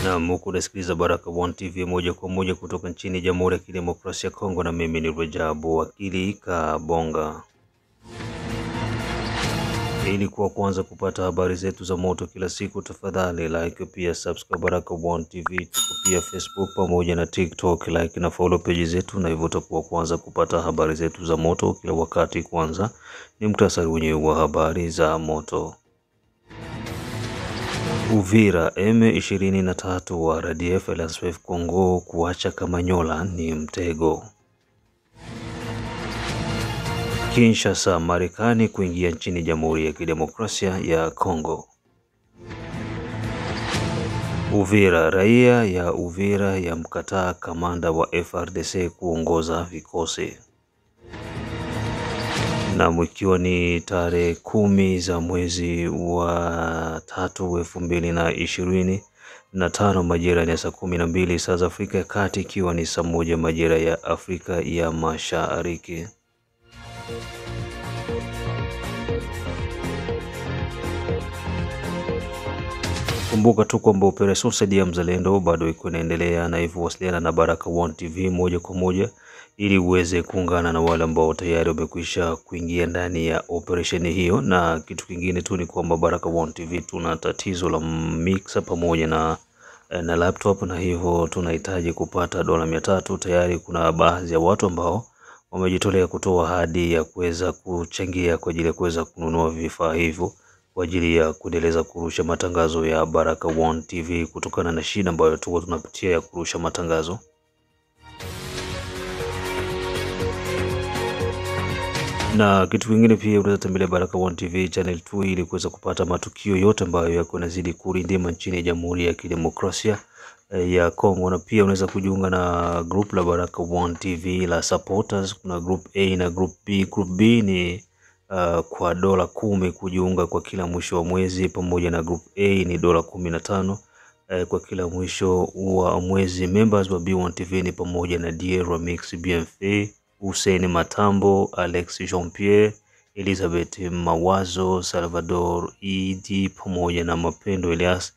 Na muku unasikiliza Baraka One TV moja kwa moja kutoka nchini Jamhuri ya Kidemokrasia ya Kongo, na mimi ni Rajabu Wakili Kabonga. Ili kuwa kwanza kupata habari zetu za moto kila siku, tafadhali like pia subscribe Baraka One TV, tuko pia Facebook pamoja na TikTok, like na follow page zetu, na hivyo utakuwa kwanza kupata habari zetu za moto kila wakati. Kwanza ni muktasari wenyewe wa habari za moto. Uvira, M23 wa RDF LSF Kongo kuacha Kamanyola ni mtego. Kinshasa, Marekani kuingia nchini Jamhuri ya Kidemokrasia ya Kongo. Uvira, raia ya Uvira ya mkataa kamanda wa FRDC kuongoza vikosi. Na mwikiwa ni tarehe 10 za mwezi wa 3 2025 majira ni saa 12 saa za Afrika ya Kati, ikiwa ni saa 1 majira ya Afrika ya Mashariki. Kumbuka tu kwamba operesheni Saidia Mzalendo bado iko inaendelea, na hivyo wasiliana na Baraka One TV moja kwa moja ili uweze kuungana na wale ambao tayari wamekwisha kuingia ndani ya operesheni hiyo. Na kitu kingine tu ni kwamba Baraka One TV tuna tatizo la mixer pamoja na laptop, na hivyo tunahitaji kupata $300. Tayari kuna baadhi ya watu ambao wamejitolea kutoa ahadi ya kuweza kuchangia kwa ajili ya kuweza kununua vifaa hivyo kwa ajili ya kuendeleza kurusha matangazo ya Baraka One TV kutokana na shida ambayo tunapitia ya kurusha matangazo. Na kitu kingine pia unaweza tembelea Baraka One TV channel 2 ili kuweza kupata matukio yote ambayo yako yanazidi kurindima nchini Jamhuri ya Kidemokrasia ya Kongo. Na pia unaweza kujiunga na group la Baraka One TV la supporters. Kuna group A na group B. Group B ni kwa $10 kujiunga kwa kila mwisho wa mwezi, pamoja na group A ni $15 kwa kila mwisho wa mwezi. Members wa B1 TV ni pamoja na Diero Mix, BMF, Hussein Matambo, Alex Jean-Pierre, Elizabeth Mawazo, Salvador ED pamoja na Mapendo Elias,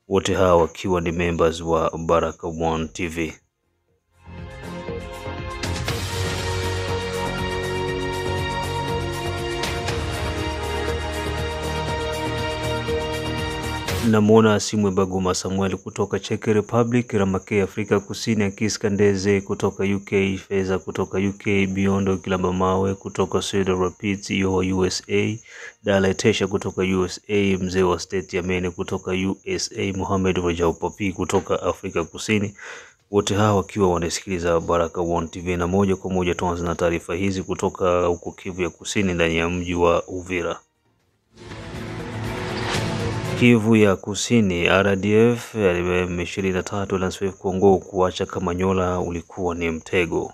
wote hawa wakiwa ni members wa Baraka One TV. Namwona Simwe Baguma Samuel kutoka Czech Republic, Ramake Afrika Kusini, Akis Kandeze kutoka UK, Feza kutoka UK, Biondo Kilamba Mawe kutoka Cedar Rapids USA, Daletesha kutoka USA, Mzee wa State ya Mene kutoka USA, Mohamed Rajau Papi kutoka Afrika Kusini, wote hawa wakiwa wanasikiliza Baraka One TV. Na moja kwa moja tuanze na taarifa hizi kutoka huko Kivu ya Kusini, ndani ya mji wa Uvira. Kivu ya Kusini, RDF M23 LSF Kongo kuacha Kamanyola ulikuwa ni mtego.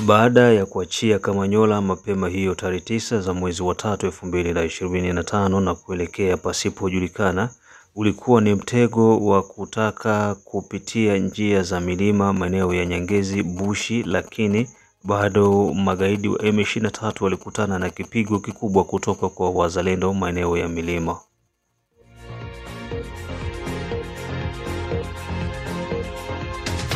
Baada ya kuachia Kamanyola mapema hiyo tarehe 9 za mwezi wa 3 2025 na kuelekea pasipojulikana, ulikuwa ni mtego wa kutaka kupitia njia za milima maeneo ya Nyangezi Bushi, lakini bado magaidi wa M23 walikutana na kipigo kikubwa kutoka kwa wazalendo maeneo ya milima.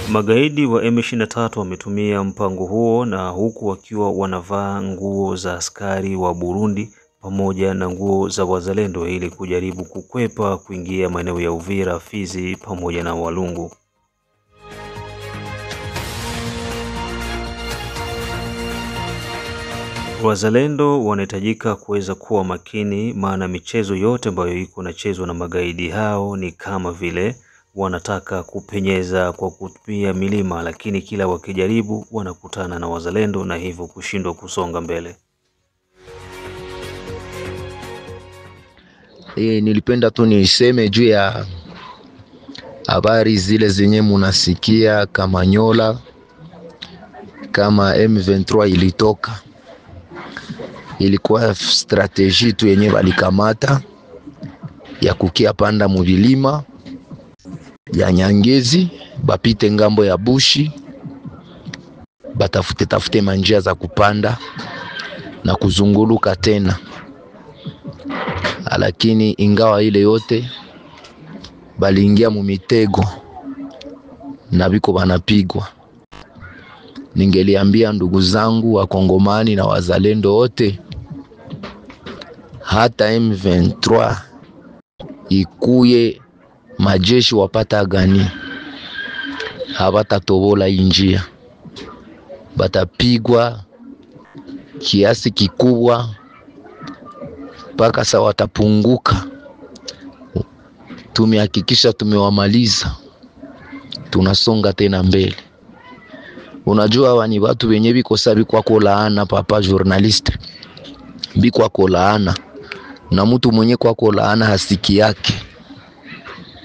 Magaidi wa M23 wametumia mpango huo, na huku wakiwa wanavaa nguo za askari wa Burundi pamoja na nguo za wazalendo ili kujaribu kukwepa kuingia maeneo ya Uvira, Fizi pamoja na Walungu. Wazalendo wanahitajika kuweza kuwa makini, maana michezo yote ambayo iko nachezwa na magaidi hao ni kama vile wanataka kupenyeza kwa kutumia milima, lakini kila wakijaribu wanakutana na wazalendo na hivyo kushindwa kusonga mbele. Nilipenda tu niseme juu ya habari zile zenye munasikia Kamanyola, kama M23 ilitoka. Ilikuwa strategy tu yenye walikamata ya kukia panda muvilima ya Nyangezi, bapite ngambo ya Bushi, tafute manjia za kupanda na kuzunguluka tena. Lakini ingawa ile yote baliingia mu mitego na biko banapigwa. Ningeliambia ndugu zangu wa Kongomani na wazalendo wote, hata M23 ikuye majeshi wapata gani, hawatatobola injia, batapigwa kiasi kikubwa mpaka saa watapunguka. Tumehakikisha tumewamaliza, tunasonga tena mbele. Unajua hawa ni watu wenye biko sabi kwa kolaana, papa journalist, biko kolaana, na mtu mwenye kwa kolaana hasiki yake.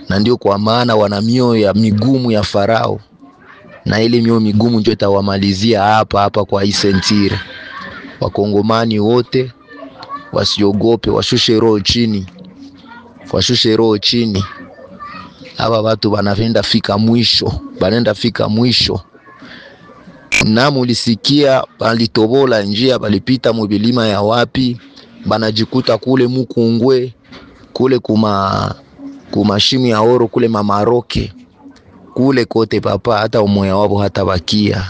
Na ndio kwa maana wana mioyo ya migumu ya Farao, na ile mioyo migumu ndio itawamalizia hapa kwa Isentire. Wakongomani wote wasiogope, washushe roho chini, washushe roho chini. Hawa watu wanapenda fika mwisho, banenda fika mwisho. Na mulisikia balitobola njia, balipita mobilima ya wapi, banajikuta kule Mukungwe, kule kumashimu ya oro, kule Mamaroke, kule kote papa, hata umoya wabo hata bakia,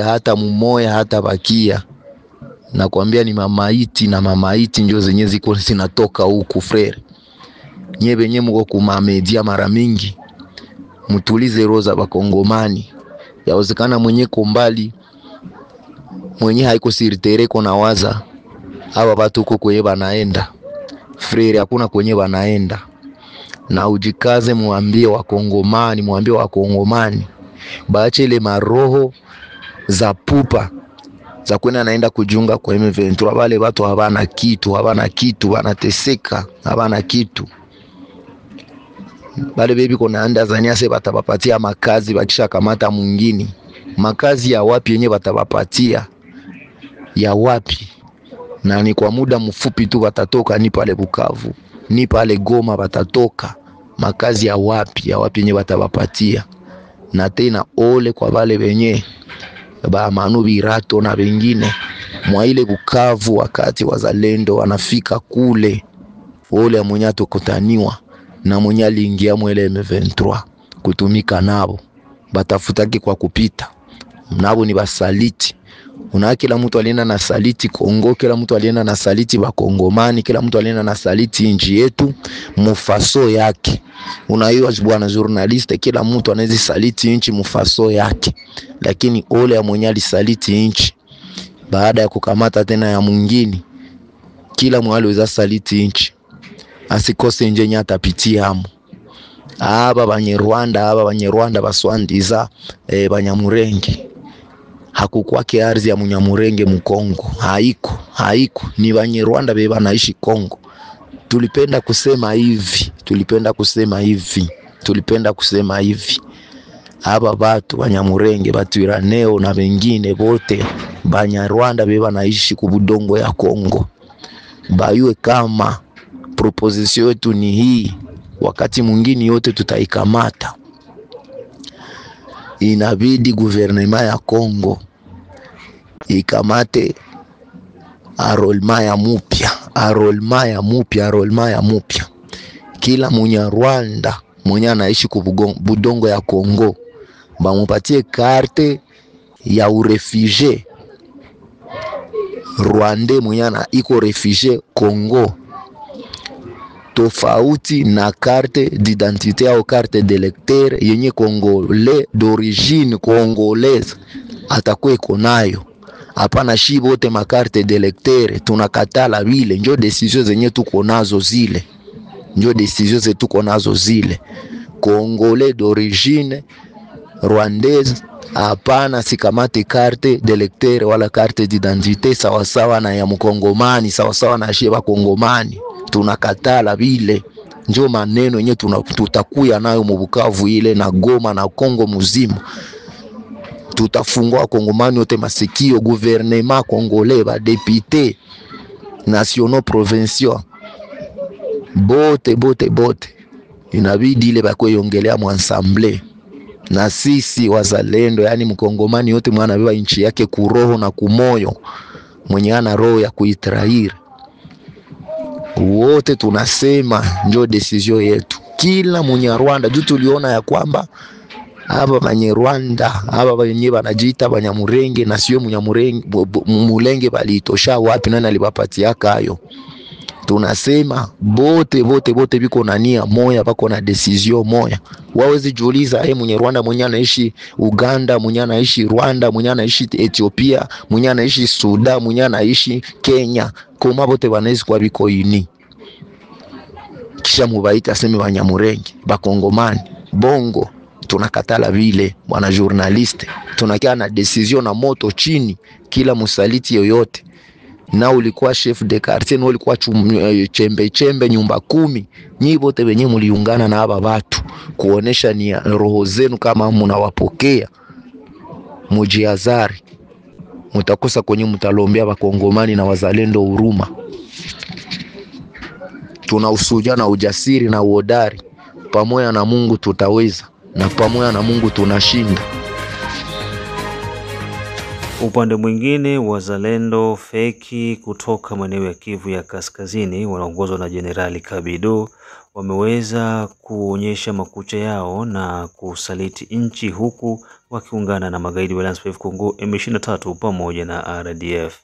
hata mumoya hata bakia. Nakwambia ni mamaiti, na mamaiti ndio zenye ziko zinatoka huku frere. Nyebe nye mko kuma media mara mingi, mutulize roza bakongomani. Yawezekana mwenye kombali, mwenye haiko siritereko na waza hawa watu huko kwenye banaenda frere, hakuna kwenye banaenda. Na ujikaze, muambie wakongomani baache ile maroho za pupa za kwenda naenda kujiunga kwa M23. Wale watu habana kitu, wanateseka, habana kitu. Bale bebi konaanda zania se batabapatia makazi, bakisha kamata mwingine. Makazi ya wapi yenye batabapatia? Ya wapi? Na ni kwa muda mfupi tu batatoka, ni pale Bukavu, ni pale Goma batatoka. Makazi ya wapi? Ya wapi yenye batabapatia? Na tena ole kwa bale benye ba Manu Birato na wengine mwa ile Bukavu, wakati wazalendo wanafika kule, ole mwenye atokotaniwa na mwenye aliingia mwele M23 kutumika nabo, batafutaki kwa kupita nabo, ni basaliti. Kila mtu alienda na saliti Kongo, kila mtu alienda na saliti Bakongomani, kila mtu alienda na saliti nchi yetu mufaso yake. Unaiwa bwana journalist, kila mtu anaweza saliti nchi mufaso yake, lakini ole ya mwenye alisaliti nchi baada ya kukamata tena ya mwingine. Kila mwali weza saliti nchi, asikose nje nyata pitia hamu. Aba Banyarwanda baswandiza Banyamurenge. Hakukwake ardhi ya Munyamurenge Mkongo, haiko. Ni Banyarwanda beba naishi Kongo. Tulipenda kusema hivi. Aba batu Banyamurenge, Batuiraneo na wengine bote Banyarwanda beba naishi kubudongo ya Kongo. Bayue kama proposition yetu ni hii, wakati mwingine yote tutaikamata. Inabidi guvernema ya Kongo ikamate arolma ya mupya. Kila Munyarwanda mwenye anaishi kubudongo ya Kongo bamupatie karte ya urefugie Rwanda mwenye iko refugie Kongo, tofauti na carte d'identité au carte d'électeur yenye Congolais d'origine congolaise atakuwa iko nayo. Hapana shibo wote makarte d'électeur, tunakatala vile. Ndio decision zenye tuko nazo zile, Congolais d'origine rwandaise hapana, sikamate carte d'électeur wala carte d'identité sawasawa na ya Mkongomani, sawasawa na shiba Kongomani. Tunakatala vile. Ndio maneno yenye tutakuya nayo mu Bukavu ile na Goma na Kongo muzima. Tutafungua Kongomani wote masikio, gouvernement congolais, ba député nationaux provinciaux bote inabidi ile bakwe yongelea mu ensemble. Na sisi wazalendo, yani mkongomani yote mwana beba nchi yake kuroho na kumoyo, mwenye ana roho ya kuitrair, wote tunasema ndio decision yetu. Kila Munyarwanda, juu tuliona ya kwamba hapa Banyarwanda, hapa wenyewe wanajiita Banyamurenge na sio Munyamurenge, Mulenge balitosha wapi, nani alibapatia kayo? Tunasema bote biko na nia moya, bako na decision moya. Wawezi jiuliza Munyarwanda mwenye anaishi Uganda, mwenye anaishi Rwanda, mwenye anaishi Ethiopia, mwenye anaishi Sudan, mwenye anaishi Kenya, koma bote wanaishi kwa biko ini. Kisha mubaita sema Banyamurenge, Bakongomani, bongo. Tunakatala vile bwana journaliste, tunakia na decision na moto chini. Kila musaliti yoyote, na ulikuwa chef de quartier, na ulikuwa chembe nyumba 10, nyi bote wenye muliungana na aba watu kuonesha ni roho zenu kama mnawapokea, mujiazari, mutakosa kwenye mutalombea Bakongomani na wazalendo huruma. Tuna usuja na ujasiri na uodari, pamoja na Mungu tutaweza, na pamoja na Mungu tunashinda. Upande mwingine, wazalendo feki kutoka maeneo ya Kivu ya Kaskazini wanaongozwa na Jenerali Kabido wameweza kuonyesha makucha yao na kusaliti nchi, huku wakiungana na magaidi wa Alliance Fleuve Congo M23 pamoja na RDF.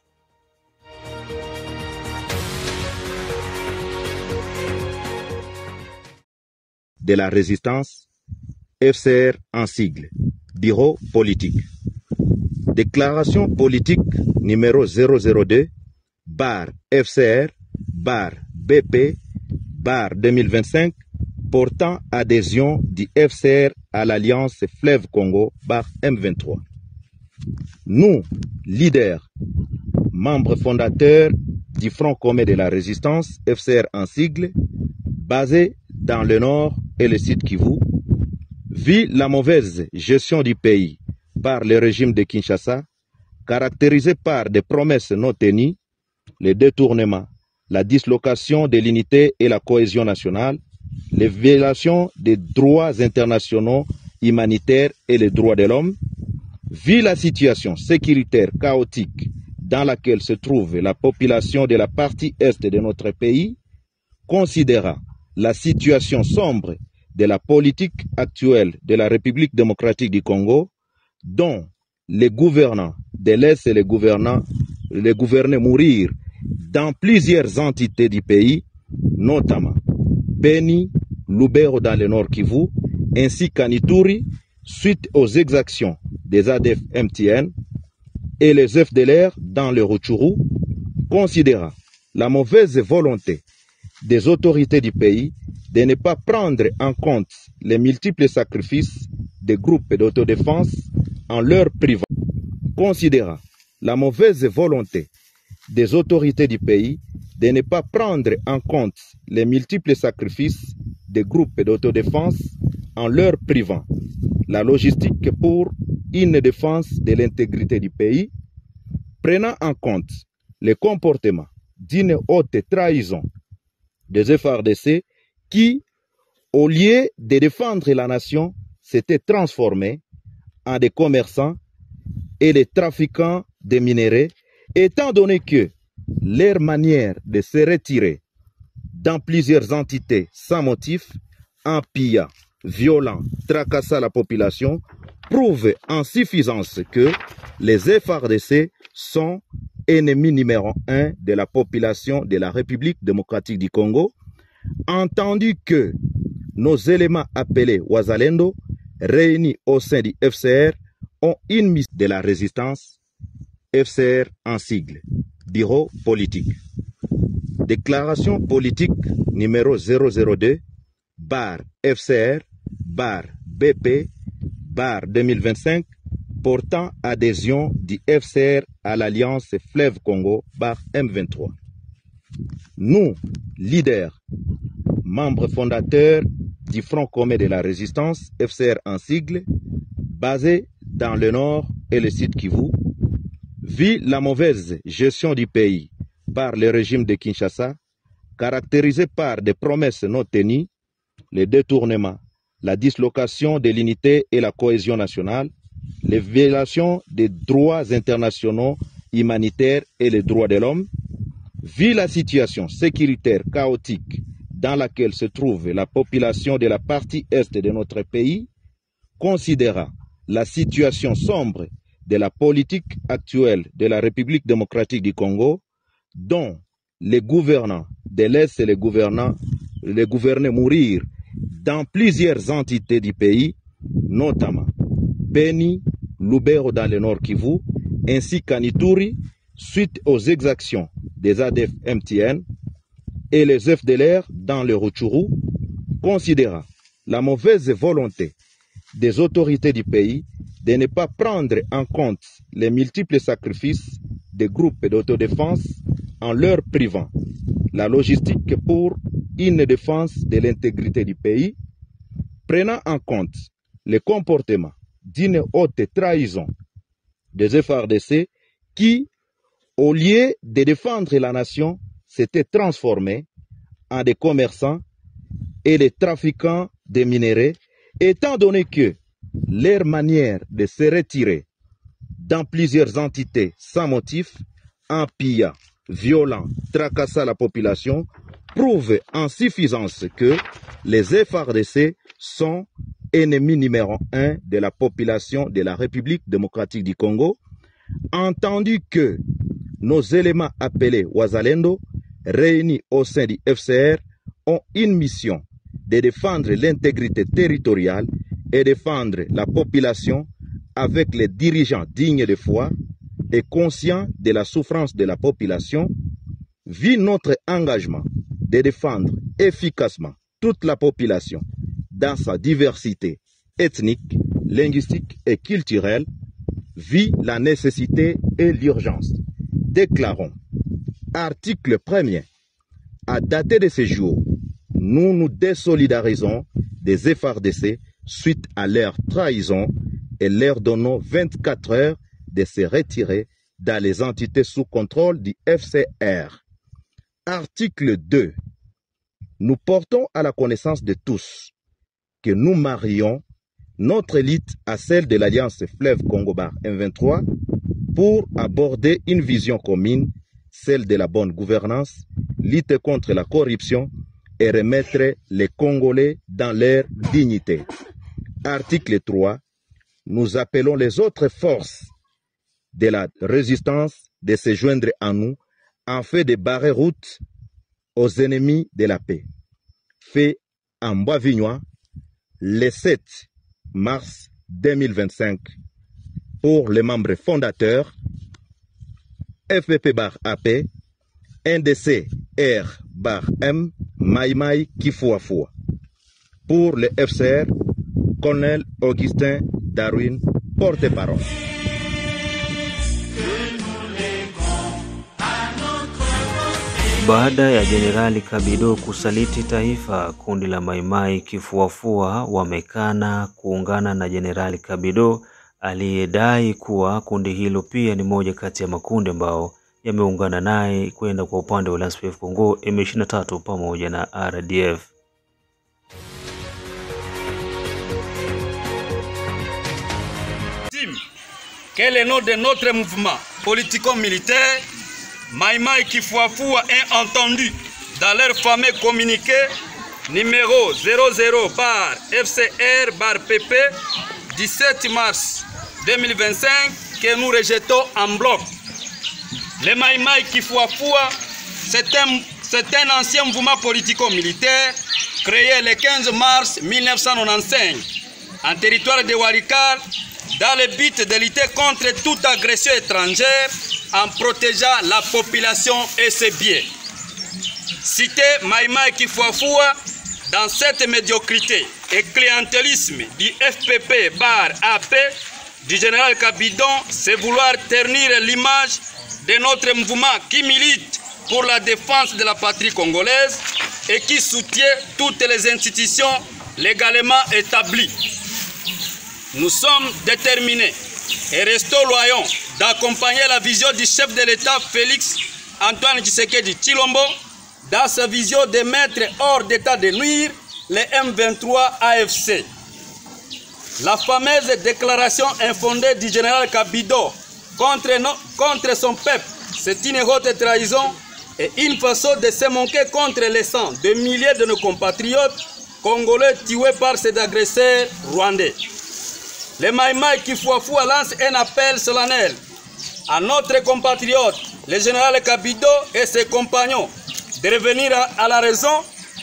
De la résistance, FCR en sigle, bureau politique. Déclaration politique numéro 002-FCR-BP-2025 portant adhésion du FCR à l'Alliance Fleuve Congo M23. Nous, leaders, membres fondateurs du Front commun de la résistance, FCR en sigle, basé dans le nord et le sud Kivu, vu la mauvaise gestion du pays par le régime de Kinshasa, caractérisé par des promesses non tenues, le détournement, la dislocation de l'unité et la cohésion nationale, les violations des droits internationaux humanitaires et les droits de l'homme, vu la situation sécuritaire chaotique dans laquelle se trouve la population de la partie est de notre pays, considérant la situation sombre de la politique actuelle de la République démocratique du Congo, dont les gouvernants de l'Est et les gouvernés mourir dans plusieurs entités du pays, notamment Beni, Lubero dans le Nord Kivu, ainsi qu'à Ituri, suite aux exactions des ADF MTN et les FDLR dans le Rutshuru, considérant la mauvaise volonté des autorités du pays de ne pas prendre en compte les multiples sacrifices des groupes d'autodéfense en leur privant, considérant la mauvaise volonté des autorités du pays de ne pas prendre en compte les multiples sacrifices des groupes d'autodéfense en leur privant la logistique pour une défense de l'intégrité du pays, prenant en compte le comportement d'une haute trahison des FARDC qui, au lieu de défendre la nation, s'étaient transformés en des commerçants et des trafiquants de minerais, étant donné que leur manière de se retirer dans plusieurs entités sans motif, en pillant, violant, tracassant la population, prouve en suffisance que les FARDC sont ennemis numéro 1 de la population de la République démocratique du Congo, entendu que nos éléments appelés Wazalendo, réunis au sein du FCR, ont une mission de la résistance, FCR en sigle, bureau politique. Déclaration politique numéro 002-FCR-BP-2025 portant adhésion du FCR à l'Alliance Fleuve Congo M23. Nous, leaders, membres fondateurs du Front commun de la résistance, FCR en sigle, basé dans le nord et le sud Kivu, vu la mauvaise gestion du pays par le régime de Kinshasa, caractérisé par des promesses non tenues, le détournement, la dislocation de l'unité et la cohésion nationale, les violations des droits internationaux humanitaires et les droits de l'homme, vu la situation sécuritaire chaotique dans laquelle se trouve la population de la partie est de notre pays, considérant la situation sombre de la politique actuelle de la République démocratique du Congo, dont les gouvernants de l'Est et les gouvernés mourir dans plusieurs entités du pays, notamment Beni, Lubero dans le Nord Kivu, ainsi qu'à Ituri, suite aux exactions des ADF MTN et les FDLR dans le Rutshuru, considérant la mauvaise volonté des autorités du pays de ne pas prendre en compte les multiples sacrifices des groupes d'autodéfense en leur privant la logistique pour une défense de l'intégrité du pays, prenant en compte le comportement d'une haute trahison des FARDC qui, au lieu de défendre la nation, s'étaient transformés en des commerçants et des trafiquants de minerais, étant donné que leur manière de se retirer dans plusieurs entités sans motif, en pillant, violant, tracassant la population, prouve en suffisance que les FARDC sont ennemis numéro 1 de la population de la République démocratique du Congo, entendu que nos éléments appelés Wazalendo, réunis au sein du FCR, ont une mission de défendre l'intégrité territoriale et défendre la population avec les dirigeants dignes de foi et conscients de la souffrance de la population, vu notre engagement de défendre efficacement toute la population dans sa diversité ethnique, linguistique et culturelle, vit la nécessité et l'urgence. Déclarons, article 1er, à dater de ce jour, nous nous désolidarisons des FARDC suite à leur trahison et leur donnons 24 heures de se retirer dans les entités sous contrôle du FCR. Article 2. Nous portons à la connaissance de tous que nous marions notre élite à celle de l'Alliance Fleuve Congo-Bar M23 pour aborder une vision commune, celle de la bonne gouvernance, lutter contre la corruption et remettre les Congolais dans leur dignité. Article 3. Nous appelons les autres forces de la résistance de se joindre à nous en fait de barrer route aux ennemis de la paix. Fait en Bois-Vignois le 7 mars 2025 pour les membres fondateurs FPP-AP, NDC-R-M, Maïmaï Kifuafua. Pour le FCR, Colonel Augustin Darwin, porte-parole. Baada ya Jenerali Kabido kusaliti taifa, kundi la Maimai Kifuafua wamekana kuungana na Jenerali Kabido aliyedai kuwa kundi hilo pia ni moja kati ya makundi ambao yameungana naye kwenda kwa upande wa Alliance Fleuve Congo M23 pamoja na RDF. Quel est le nom de notre mouvement politico-militaire? Maïmaï Kifuafua est entendu dans leur fameux communiqué numéro 00/FCR/PP 17 mars 2025 que nous rejetons en bloc. Le Maïmaï Kifuafua, c'est un ancien mouvement politico-militaire créé le 15 mars 1995 en territoire de Walikale dans le but de lutter contre toute agression étrangère en protégeant la population et ses biens. Citer Maïmaï Kifuafua dans cette médiocrité et clientélisme du FPP-AP du général Kabidon, c'est vouloir ternir l'image de notre mouvement qui milite pour la défense de la patrie congolaise et qui soutient toutes les institutions légalement établies. Nous sommes déterminés et restons loyaux d'accompagner la vision du chef de l'État Félix Antoine Tshisekedi Tshilombo dans sa vision de mettre hors d'état de nuire les M23 AFC. La fameuse déclaration infondée du général Kabido contre son peuple, c'est une haute trahison et une façon de se moquer contre les sangs de milliers de nos compatriotes congolais tués par ces agresseurs rwandais. Les Maïmaï Kifuafua lance un appel solennel à notre compatriote, le général Kabido et ses compagnons, de revenir à la raison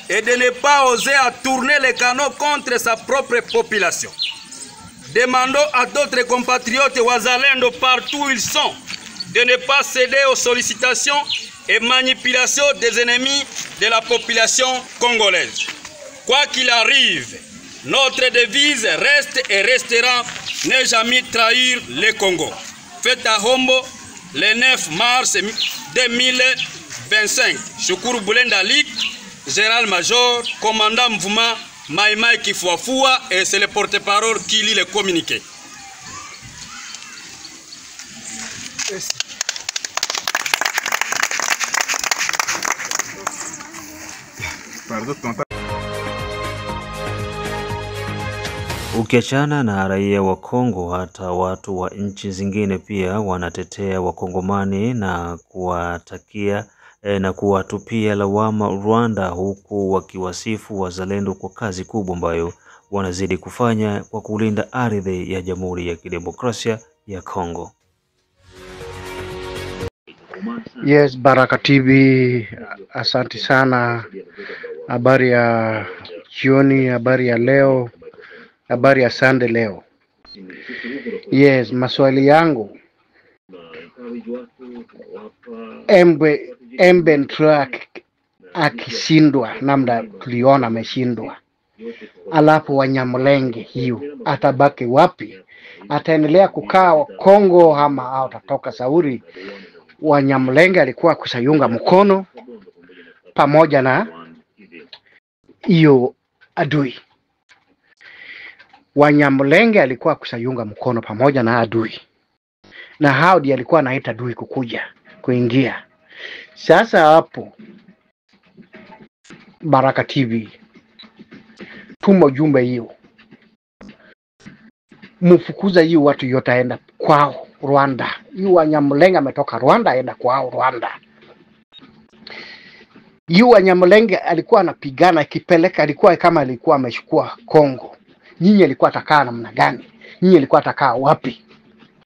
et de ne pas oser à tourner les canaux contre sa propre population. Demandons à d'autres compatriotes Wazalendo partout où ils sont de ne pas céder aux sollicitations et manipulations des ennemis de la population congolaise. Quoi qu'il arrive, notre devise reste et restera ne jamais trahir le Congo. Fête à Hombo le 9 mars 2025. Shukuru Bulenda Lik, général-major, commandant mouvement Maïmaï Kifuafua, et c'est le porte-parole qui lit le communiqué. Ukiachana na raia wa Kongo, hata watu wa nchi zingine pia wanatetea wakongomani na kuwatakia na kuwatupia lawama Rwanda, huku wakiwasifu wazalendo kwa kazi kubwa ambayo wanazidi kufanya kwa kulinda ardhi ya Jamhuri ya Kidemokrasia ya Kongo. Yes, Baraka TV, asante sana. Habari ya jioni, habari ya leo, habari ya Sunday leo. Yes, maswali yangu. M23 akishindwa, namna tuliona ameshindwa, alafu Wanyamulenge hiyo atabaki wapi? Ataendelea kukaa Kongo ama atatoka Sauri? Wanyamulenge alikuwa kusayunga mkono pamoja na hiyo adui. Wanyamulenge alikuwa kusayunga mkono pamoja na adui, na hao ndiye alikuwa anaita adui kuingia. Sasa hapo Baraka TV tuma jumbe hiyo, mfukuza hiyo watu yote aenda kwao Rwanda. Hiyo Wanyamulenge ametoka Rwanda aenda kwao Rwanda. Hiyo Wanyamulenge alikuwa anapigana kipeleka, alikuwa kama alikuwa amechukua Kongo. Nyinyi alikuwa atakaa namna gani? Nyinyi alikuwa atakaa wapi?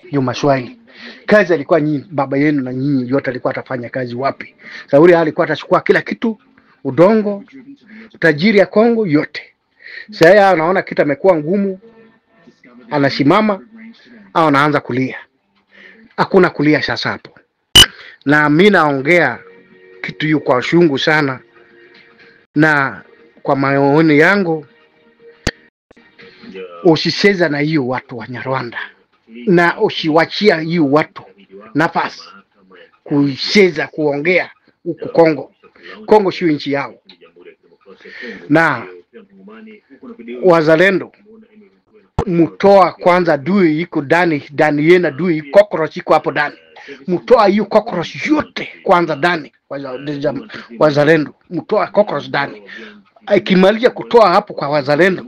Hiyo maswali. Kazi alikuwa nyinyi, baba yenu na nyinyi yote alikuwa atafanya kazi wapi? Sauri alikuwa atachukua kila kitu, udongo, tajiri ya Kongo yote. Sasa anaona kitu amekuwa ngumu, anasimama au anaanza kulia. Hakuna kulia sasa hapo. Na mimi naongea kitu hiyo kwa shungu sana, na kwa maoni yangu usicheza na hiyo watu wa Nyarwanda, na usiwachia hiyo watu nafasi kucheza kuongea huko Kongo. Kongo sio nchi yao. Na wazalendo mutoa kwanza dui iko ndani yena, dui cockroach iko hapo ndani. Mutoa hiyo cockroach yote kwanza ndani. Wazalendo mutoa cockroach ndani. Ikimaliza kutoa hapo kwa wazalendo,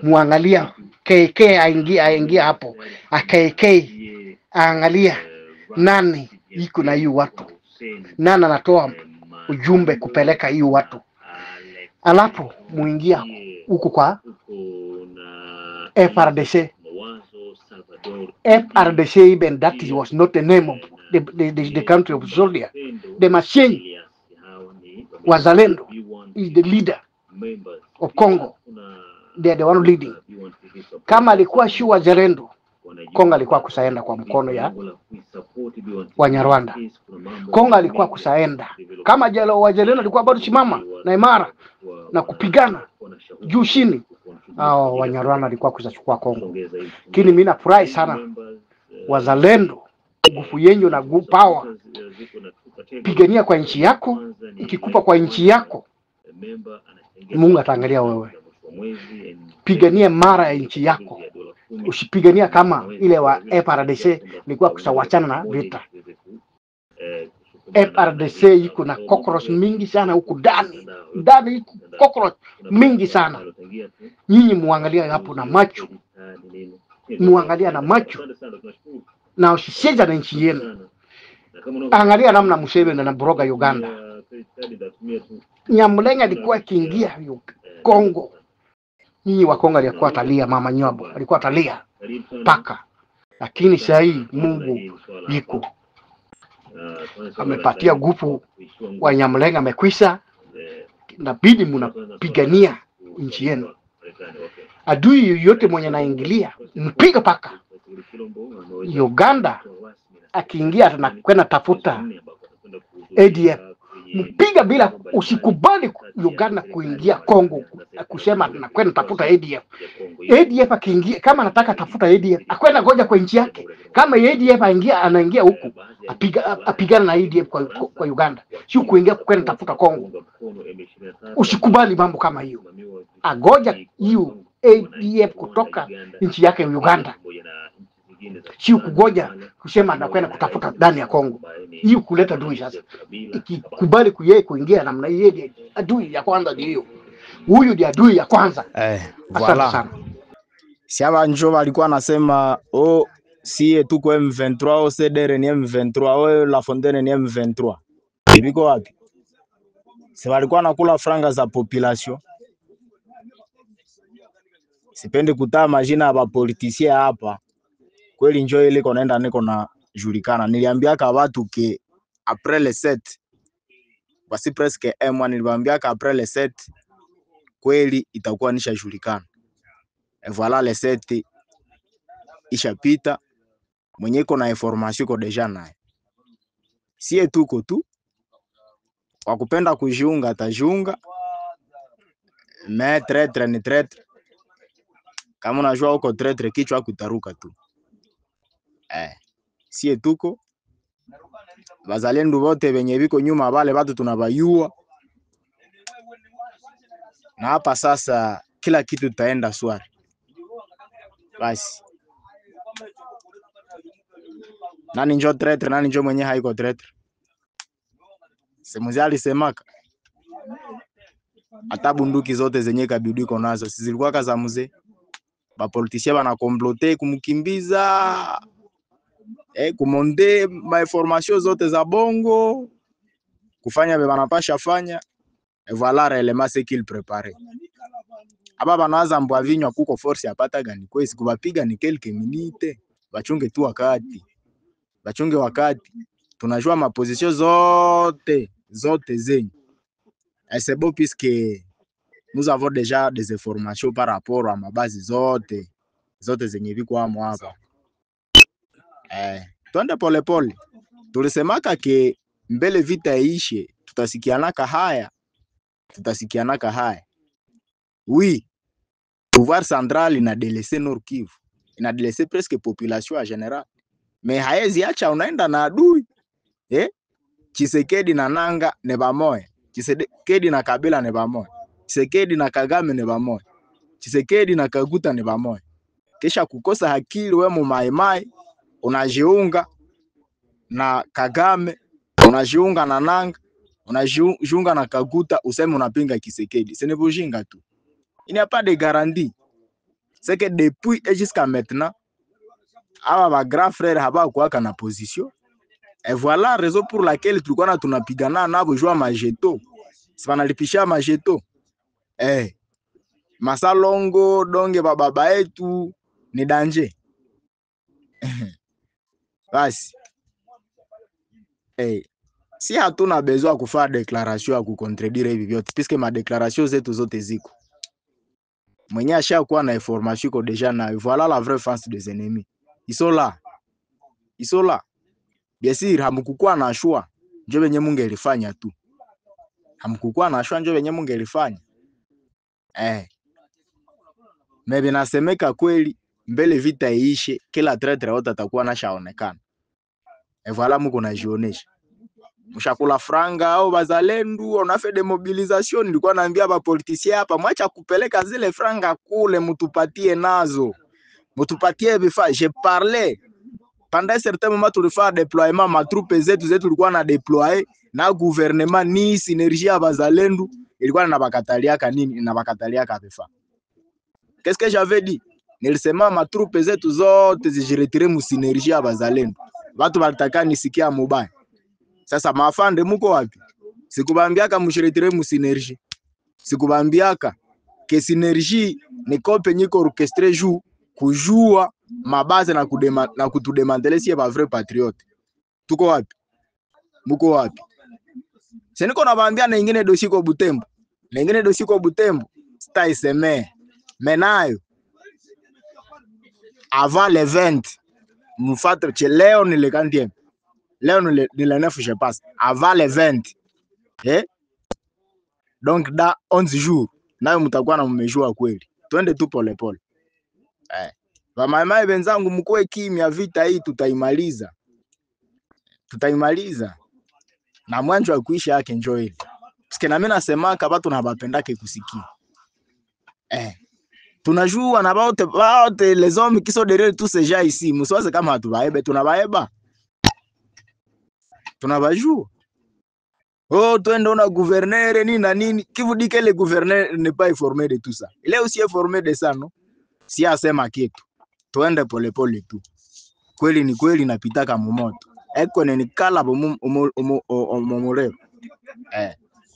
muangalia KK aingia hapo. KK angalia nani iko na hiyo watu, nani anatoa ujumbe kupeleka hiyo watu, alafu muingia huko kwa FRDC. FRDC, even that was not the name of the country of Zambia. The machine Wazalendo is the leader of Congo. They are the one leading. Kama alikuwa shu Wazalendo, Kongo alikuwa kusaenda kwa mkono ya Wanyarwanda. Kongo alikuwa kusaenda. Kama Wazalendo alikuwa bado simama na imara na kupigana juu chini, Wanyarwanda alikuwa kusachukua Kongo. Lakini mimi nafurahi sana Wazalendo, nguvu yenu na power. Pigania kwa nchi yako, ikikupa kwa nchi yako Mungu ataangalia wewe. Pigania mara ya nchi yako. Usipigania kama ile wa FRDC ilikuwa kusawachana na vita. FRDC iko na cockroach mingi sana huko ndani. Ndani cockroach mingi sana. Nyinyi muangalia hapo na macho, muangalia na macho na usisikize na nchi yenu. Angalia namna Museveni na Broga Uganda. Nyamulenge alikuwa akiingia Kongo, nyinyi wa Kongo alikuwa atalia, mama Nyobo alikuwa atalia paka. Lakini sasa hii Mungu yuko amepatia nguvu wa Nyamulenge, amekwisha. Inabidi mnapigania nchi yenu. Adui yoyote mwenye naingilia mpiga paka. Uganda akiingia anakwenda tafuta ADF, mpiga bila. Usikubali Uganda kuingia Kongo kusema anakwenda tafuta ADF. ADF akiingia, kama anataka tafuta ADF akwenda ngoja kwa nchi yake. Kama ADF anaingia huku apigana na ADF kwa Uganda, si kuingia kwenda tafuta Kongo. Usikubali mambo kama hiyo. Agoja hiyo ADF kutoka nchi yake Uganda, si kugoja kusema anakwenda kutafuta ndani ya Kongo. Hiyo kuleta adui. Sasa ikikubali kuingia namna hiyo, adui ya kwanza ndio hiyo. Huyu ndiye adui ya kwanza. Asante sana. Siaba njo walikuwa nasema sie tuko M23 CDR ni M23 La Fontaine ni M23. Biko wapi? Si walikuwa nakula franga za population. Sipendi kutaa majina ya politiciens hapa. Kweli njoo ile konaenda niko na julikana. Niliambiaka watu ke après le 7 basi presque un mois, niliwaambiaka après le 7 kweli itakuwa nishajulikana. Et voilà le 7 ishapita, mwenye iko na information ko deja naye. Sie tuko tu wakupenda kujiunga atajiunga, mais traître ni traître. Kama unajua uko traître kichwa kutaruka tu. Sie tuko bazalendo wote wenye biko nyuma wale watu tunabayua, na hapa sasa kila kitu taenda swari. Basi nani njo traitor, nani njo mwenye haiko traitor? Semuzi alisemaka hata bunduki zote zenye kabidi iko nazo zilikuwa kaza mzee. Ba politiciens bana comploter kumkimbiza, kumonde ma information zote za bongo, kufanya beba napasha fanya. Et voilà réellement ce qu'il préparait. Aba banaanza mbwa vinywa kuko force yapata gani kwesi kubapiga ni quelques minutes. Bachunge tu wakati. Bachunge wakati. Tunajua ma position zote zenye. Et c'est beau puisque nous avons déjà des informations par rapport à ma base zote zenye biko amo hapa. Twende pole pole. Tulisemaka ke mbele vita iishe tutasikianaka haya. Oui, pouvoir central ina délaissé Nord Kivu, ina délaissé presque population en général. Mais haezi acha unaenda na adui. Tshisekedi na Nanga ne bamoya. Tshisekedi na Kabila ne bamoya. Tshisekedi na Kagame ne bamoya. Tshisekedi na Kaguta ne bamoya. Kisha kukosa hakili we mu maimai, unajiunga na Kagame, unajiunga na Nanga, unajiunga na Kaguta, useme unapinga Tshisekedi. Ce n'est pas jinga tu. Il n'y a pas de garantie. C'est que depuis et jusqu'à maintenant, aba grand frère haba kuwaka na position. Et voilà raison pour laquelle tulikuwa tunapigana nabo jua majeto. Si banalipisha majeto. Masalongo donge baba yetu ni danger. Basi. Si hatuna besoin kufanya declaration ya kucontredire hivi vyote puisque ma declaration zetu zote ziko. Mwenye ashakuwa na information ko deja na voilà la vraie face des ennemis. Ils sont là. Bien sûr hamkukua na shua njo benye mungelifanya tu. Hamkukua na shua njo benye mungelifanya. Maybe nasemeka kweli mbele vita iishe kila traitor wote atakuwa nashaonekana. Et voilà muko najionesha. Mshakula franga au bazalendo on fait des mobilisations. Nilikuwa naambia ba politiciens hapa mwacha kupeleka zile franga kule, mutupatie nazo. Mutupatie bifa. Je parlais pendant un certain moment tulifanya déploiement ma troupe zetu tulikuwa na déployer na gouvernement ni synergie ya bazalendo ilikuwa inabakataliaka nini, inabakataliaka vifaa. Qu'est-ce que j'avais dit? Nilisema matrupe zetu zote zijiretire mu synergie ya bazalendo. Watu walitaka nisikia mubaya. Sasa mafande muko wapi? Sikubambiaka mshiretire mu synergie. Sikubambiaka ke synergie ni kope nyiko orchestre juu kujua mabaze na kutudemandele sie ba vrai patriote. Tuko wapi? Muko wapi? Seniko nabambia na ingine dosi ko Butembo. Na ingine dosi ko Butembo staiseme. Menayo avant le 20 mufatre che leo ni le 40e. Leo ni le 9 je passe. Avant le 20. Donc da 11 jours nayo mtakuwa na mmejua kweli. Twende tu pole pole. Wamaimai wenzangu mkoe kimya, vita hii tutaimaliza. Tutaimaliza. Na mwanzo wa kuishi yake njoo hili. Sike na mimi nasemaka watu na bapendake kusikia. Tunajua na baote les hommes qui sont derrière tous ces gens ici, msiwaze kama hatubaebe, tunabaeba. Tunabajua. Oh, twende on a gouverneur ni na nini. Qui vous dit que le gouverneur n'est pas informé de tout ça? Il est aussi informé de ça, non? Si asema kitu. Twende pole pole tu. Kweli ni kweli napitaka mumoto. Eko ni kala omomoreo.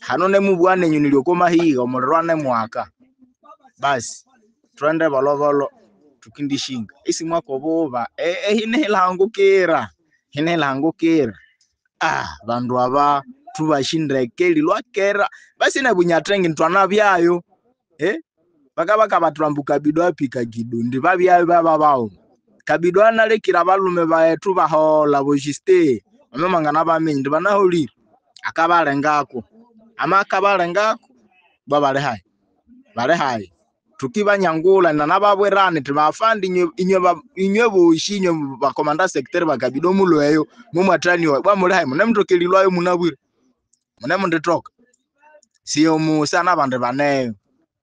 Hanone mubwane nyu niliokoma hii omorwane mwaka. Basi twende balovolo tukindishinga. Isi mwako boba hine langukira. Bandu aba tubashindre keli lwakera. Basi na bunyatrengi ntwana byayo. Bakabaka batrambuka bidwa pika gidundi babyayo babao. Kabidwa nalekira balume baetu bahola bojiste. Amemangana bamenyi banaholi. Akabalengako. Akabalengako babale hai. Bale hai. Tukibanyangula na nababwerane tibafandi inyo bushinyo bakomanda secteur bakabido muloyo mumwatani wa bamule hai munemtokelilwayo munabwire munemundetoka siyo musana bande baneyo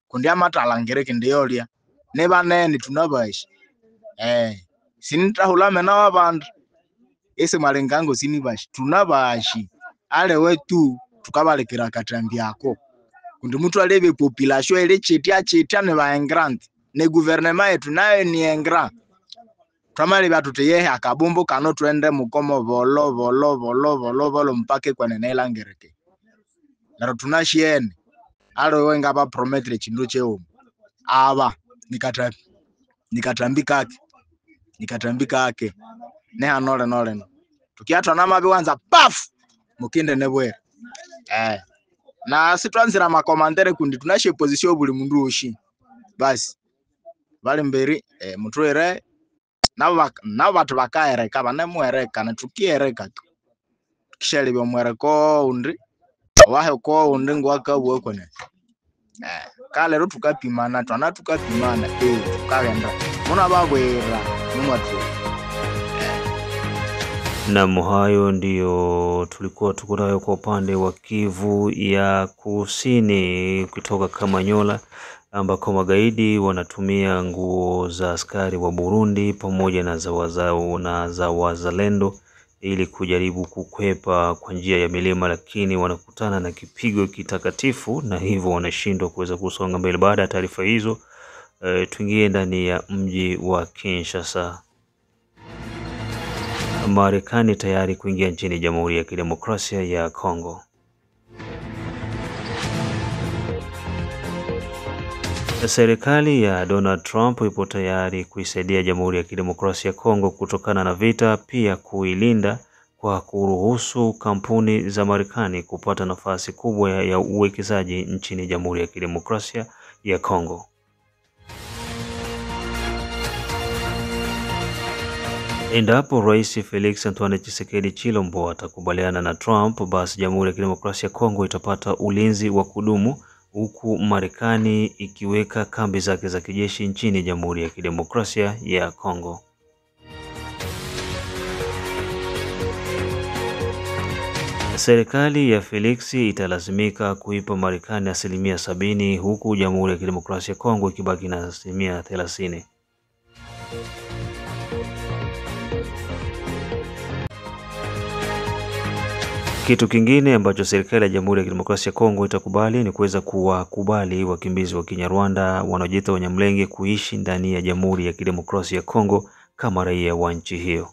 kundi amatalangere kindiyolia ne banene tunabashi sinitahula mena wabantu ese malengango sinibashi tunabashi ale wetu tukabalekera katambi yako kundi mtu alebe population ile chetia ne ba engrand ne gouvernement yetu nayo ni engrand tamale batuteye akabombo kano twende mukomo volo mpake kwa nenela ngereke naro tunashiene alo wenga ba promettre chindu cheo aba nikatambika ake ne anole no tukiatwa na mabe wanza paf mukinde nebwera na sitwanzira makomandere kundi tunashe position buli mundu oshi basi bali mberi mutwere na watu bakaereka banemwereka na tukiereka tu kishali bomwereko undi wahe ko undi ngwaka bwekone kale ro tukapimana twana tukapimana tukagenda muna babwera mumatu. Na hayo ndio tulikuwa tuko nayo kwa upande wa Kivu ya Kusini kutoka Kamanyola, ambako magaidi wanatumia nguo za askari wa Burundi pamoja na za wazalendo ili kujaribu kukwepa kwa njia ya milima, lakini wanakutana na kipigo kitakatifu na hivyo wanashindwa kuweza kusonga mbele. Baada ya taarifa hizo, tuingie ndani ya mji wa Kinshasa. Marekani tayari kuingia nchini Jamhuri ya Kidemokrasia ya Kongo. Serikali ya Donald Trump ipo tayari kuisaidia Jamhuri ya Kidemokrasia ya Kongo kutokana na vita, pia kuilinda kwa kuruhusu kampuni za Marekani kupata nafasi kubwa ya uwekezaji nchini Jamhuri ya Kidemokrasia ya Kongo. Endapo Rais Felix Antoine Tshisekedi Chilombo atakubaliana na Trump, basi Jamhuri ya Kidemokrasia ya Kongo itapata ulinzi wa kudumu, huku Marekani ikiweka kambi zake za kijeshi nchini Jamhuri ya Kidemokrasia ya Kongo. Serikali ya Felix italazimika kuipa Marekani 70%, huku Jamhuri ya Kidemokrasia ya Kongo ikibaki na 30%. Kitu kingine ambacho serikali ya Jamhuri ya Kidemokrasia ya Kongo itakubali ni kuweza kuwakubali wakimbizi wa Kinyarwanda wanaojiita Wanyamulenge kuishi ndani ya Jamhuri ya Kidemokrasia ya Kongo kama raia wa nchi hiyo.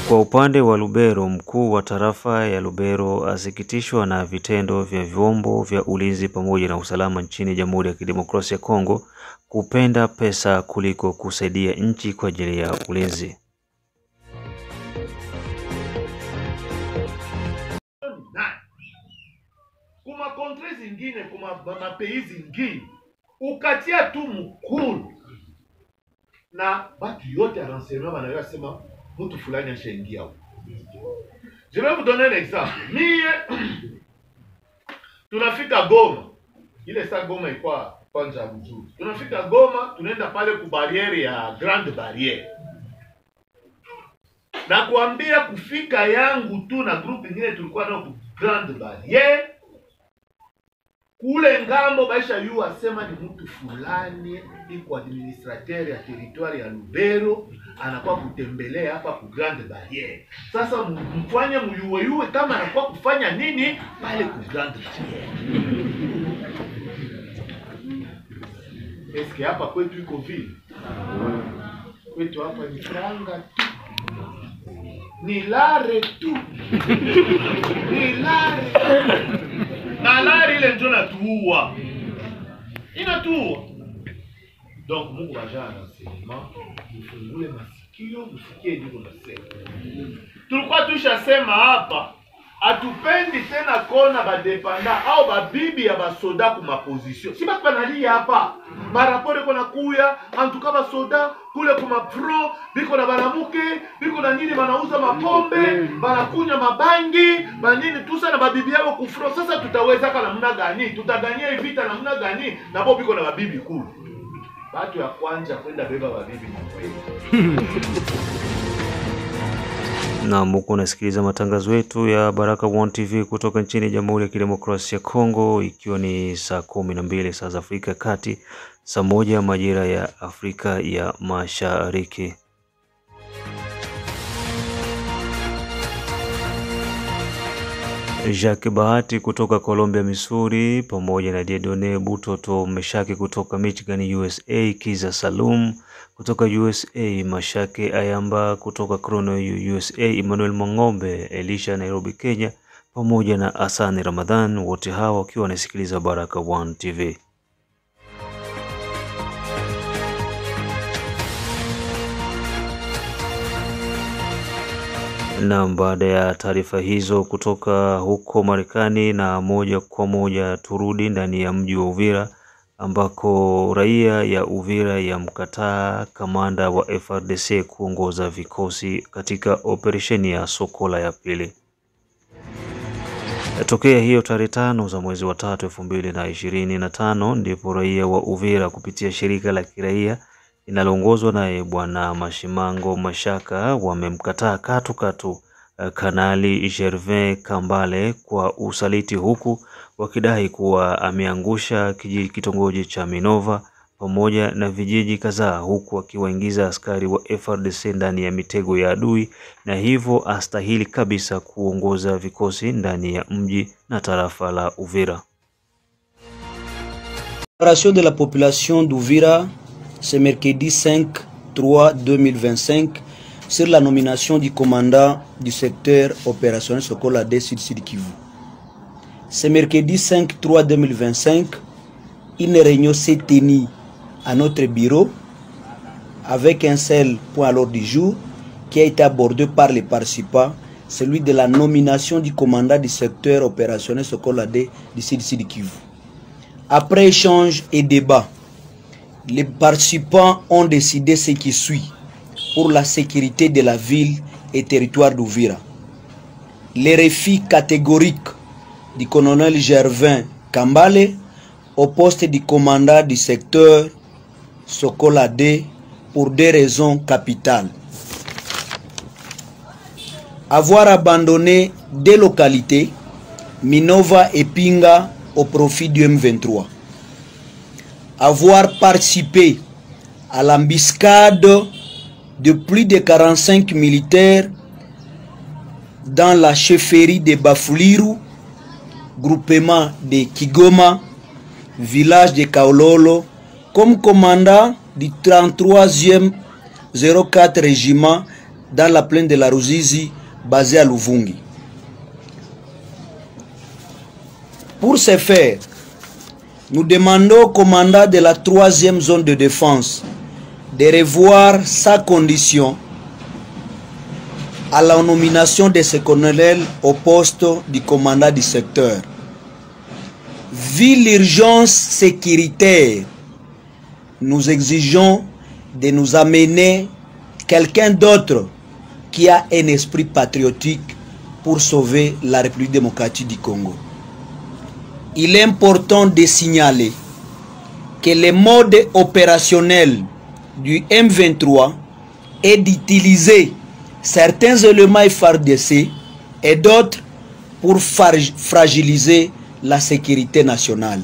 Kwa upande wa Lubero, mkuu wa tarafa ya Lubero asikitishwa na vitendo vya vyombo vya ulinzi pamoja na usalama nchini Jamhuri ya Kidemokrasia ya Kongo kupenda pesa kuliko kusaidia nchi kwa ajili ya ulinzi. Kuma kontre zingine, kuma mapei zingine, ukatia tu mkulu na batu yote renseignement banayo sema mtu fulani ashaingia huko. Je vais vous donner un exemple. Mie tunafika Goma. Ile saa Goma ilikuwa kwanza mzuri. Tunafika Goma, tunaenda pale ku barriere ya Grande Barriere. Na kuambia kufika yangu tu na group nyingine tulikuwa nao ku Grande Barriere. Kule ngambo baisha yu asema ni mtu fulani iko administrateur ya territoire ya Lubero anakuwa kutembelea hapa ku Grande Barriere. Sasa mfanye muyuwe kama anakuwa kufanya nini pale ku Grande Barriere. Eske hapa kwetu iko vile? Kwetu hapa ni franga tu. Ni lare tu. Ni lare. Na lari ile ndio natuua. Inatuua. Donc Mungu bajana nasema mfungule masikio msikie ndio nasema. Tulikuwa tushasema hapa atupendi tena kona badepanda au babibi ya basoda ku maposition. Si batu banalia hapa. Marapore kona kuya, antuka basoda kule kuma pro, biko na banamuke, biko na nini banauza mapombe, banakunya mabangi, banini tusa na babibi yao kufro. Sasa tutaweza kana namna gani? Tutagania vita namna gani? Na bo biko na babibi kule. Batu ya kwanza kwenda beba babibi ni kweli. Na mko nasikiliza matangazo yetu ya Baraka One TV kutoka nchini Jamhuri ya Kidemokrasia ya Kongo, ikiwa ni saa 12 saa za Afrika Kati, saa 1 majira ya Afrika ya Mashariki. Jacques Bahati kutoka Columbia, Missouri, pamoja na Diedone Butoto Meshaki kutoka Michigan, USA, Kiza Salum kutoka USA, Mashake Ayamba kutoka Krono, USA, Emmanuel Mangombe, Elisha Nairobi, Kenya, pamoja na Asani Ramadhan, wote hawa wakiwa wanasikiliza Baraka One TV. Na baada ya taarifa hizo kutoka huko Marekani, na moja kwa moja turudi ndani ya mji wa Uvira, ambako raia ya Uvira ya mkataa kamanda wa FARDC kuongoza vikosi katika operesheni ya Sokola ya pili. Tokea hiyo tarehe 5 za mwezi wa 3 2025 ndipo raia wa Uvira kupitia shirika la kiraia linaloongozwa naye Bwana Mashimango Mashaka wamemkataa katu Kanali Gervais Kambale kwa usaliti, huku wakidai kuwa ameangusha kitongoji cha Minova pamoja na vijiji kadhaa, huku akiwaingiza askari wa FARDC ndani ya mitego ya adui, na hivyo astahili kabisa kuongoza vikosi ndani ya mji na tarafa la Uvira. Déclaration de la population d'Uvira ce mercredi 5/3/2025 sur la nomination du commandant du secteur opérationnel Sokola D Sud Kivu. Ce mercredi 5/3/2025, une réunion s'est tenue à notre bureau avec un seul point à l'ordre du jour qui a été abordé par les participants, celui de la nomination du commandant du secteur opérationnel Sokola D du Sud Kivu. Après échange et débat, les participants ont décidé ce qui suit pour la sécurité de la ville et territoire d'Uvira. Les refus catégoriques du colonel Gervais Kambale au poste du commandant du secteur Sokola D pour des raisons capitales. Avoir abandonné des localités, Minova et Pinga, au profit du M23. Avoir participé à l'embuscade de plus de 45 militaires dans la chefferie de Bafuliru, groupement de Kigoma, village de Kaololo, comme commandant du 33e 04 régiment dans la plaine de la Ruzizi, basé à Luvungi. Pour ce faire, nous demandons au commandant de la 3e zone de défense de revoir sa condition à la nomination de ce colonel au poste du commandant du secteur. Vu l'urgence sécuritaire, nous exigeons de nous amener quelqu'un d'autre qui a un esprit patriotique pour sauver la République démocratique du Congo. Il est important de signaler que le mode opérationnel du M23 est d'utiliser certains éléments FARDC et d'autres pour fragiliser la sécurité nationale.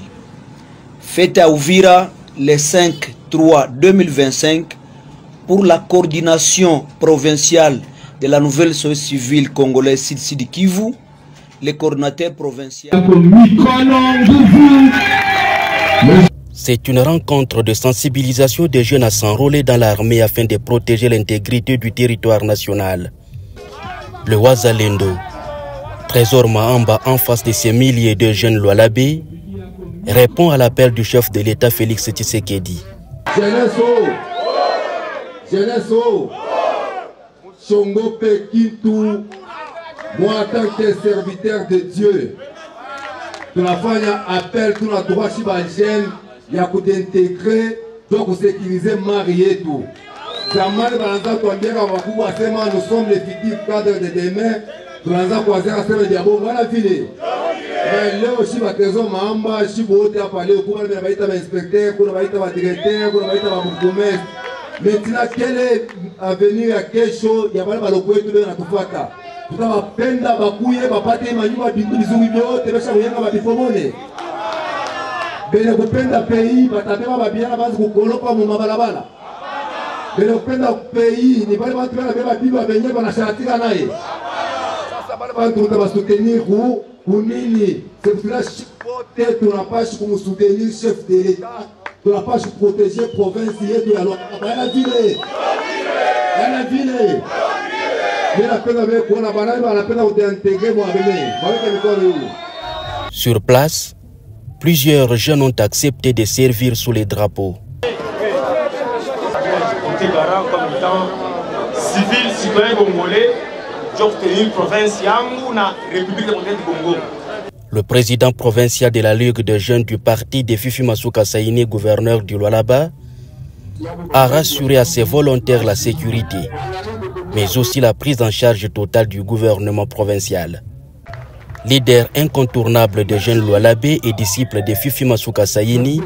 Fait à Uvira le 5/3/2025 pour la coordination provinciale de la nouvelle société civile congolaise Sud Kivu, le coordinateur provincial. C'est une rencontre de sensibilisation des jeunes à s'enrôler dans l'armée afin de protéger l'intégrité du territoire national. Le Wazalendo, Trésor Mahamba en face de ces milliers de jeunes Lualabé, répond à l'appel du chef de l'État Félix Tshisekedi. Songo Pekintu, moi en tant que serviteur de Dieu, tu as fait un appel, tu as droit à il y a d'intégrer, donc sécuriser marié tout. Zaman nous sommes les futurs cadres de demain, tu as croisé à faire le diable, voilà fini. Mais là aussi, ma trésor Mahamba, je suis beau, tu as parlé au pouvoir, mais tu as inspecteur, tu as directeur, tu as bourgmestre. Maintenant, quel est l'avenir à quelque chose? Il y a pas de balocoué tout le monde à tout faire. Tout à l'heure, penda bakouye, bapate manyuma bintu bizungibio, tebesha mwenga babifomone. Bele kupenda pays, batapema babiana bazi kukolopa mu mabalabala. Bele kupenda pays, ni bale bantu bana beba biba benye bana shatika naye. Sasa bale bantu ba soutenir kunini? C'est pour la chipote, tu n'as pas comme soutenir chef de l'État. Tu n'as pas protéger la province de la loi. Sur place, plusieurs jeunes ont accepté de servir sous les drapeaux. Civil, citoyen congolais, j'obtenir province Yangu na République démocratique du Congo. Le président provincial de la Ligue des jeunes du parti de Fifi Masuka Saini, gouverneur du Lualaba, a rassuré à ses volontaires la sécurité, mais aussi la prise en charge totale du gouvernement provincial. Leader incontournable des jeunes Lualabé et disciple de Fifi Masuka Saini,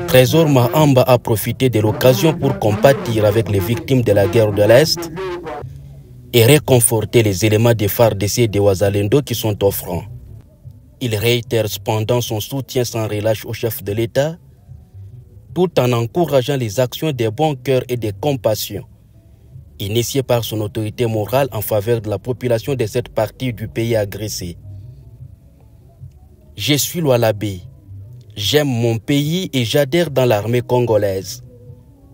Trésor Mahamba a profité de l'occasion pour compatir avec les victimes de la guerre de l'Est et réconforter les éléments des FARDC et des Wazalendo qui sont offrants. Il réitère cependant son soutien sans relâche au chef de l'État, tout en encourageant les actions de bon cœur et de compassion, initiées par son autorité morale en faveur de la population de cette partie du pays agressé. Je suis Lualabé, j'aime mon pays et j'adhère dans l'armée congolaise.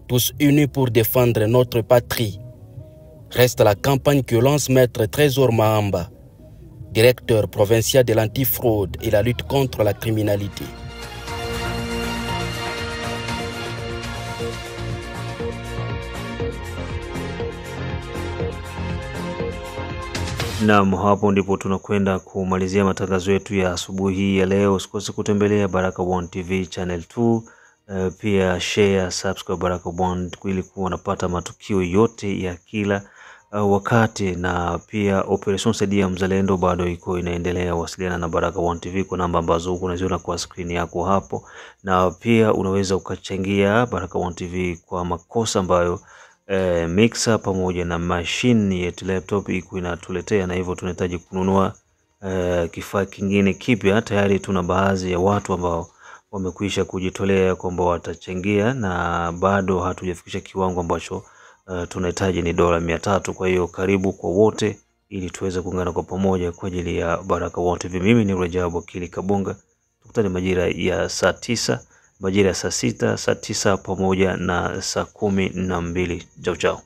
Tous unis pour défendre notre patrie. Reste la campagne que lance Maître Trésor Mahamba, directeur provincial de l'antifraude et la lutte contre la criminalité. Naam, hapo ndipo tunakwenda kumalizia matangazo yetu ya asubuhi ya leo. Usikose kutembelea Baraka1 TV channel 2, pia share, subscribe Baraka1 ili kuwa unapata matukio yote ya kila wakati, na pia Operation Saidia Mzalendo bado iko inaendelea. Wasiliana na Baraka1 TV kwa namba ambazo unaziona kwa screen yako hapo, na pia unaweza ukachangia Baraka1 TV kwa makosa ambayo mixer pamoja na machine yetu laptop iko inatuletea, na hivyo tunahitaji kununua kifaa kingine kipya. Tayari tuna baadhi ya watu ambao wamekwisha kujitolea kwamba watachangia, na bado hatujafikisha kiwango ambacho tunahitaji, ni dola 300. Kwa hiyo karibu kwa wote ili tuweze kuungana kwa pamoja kwa ajili ya Baraka1 TV. Mimi ni Rajabu Akili Kabonga. Tukutane majira ya saa 9, majira ya saa 6, saa 9 pamoja na saa 12. Chao chao.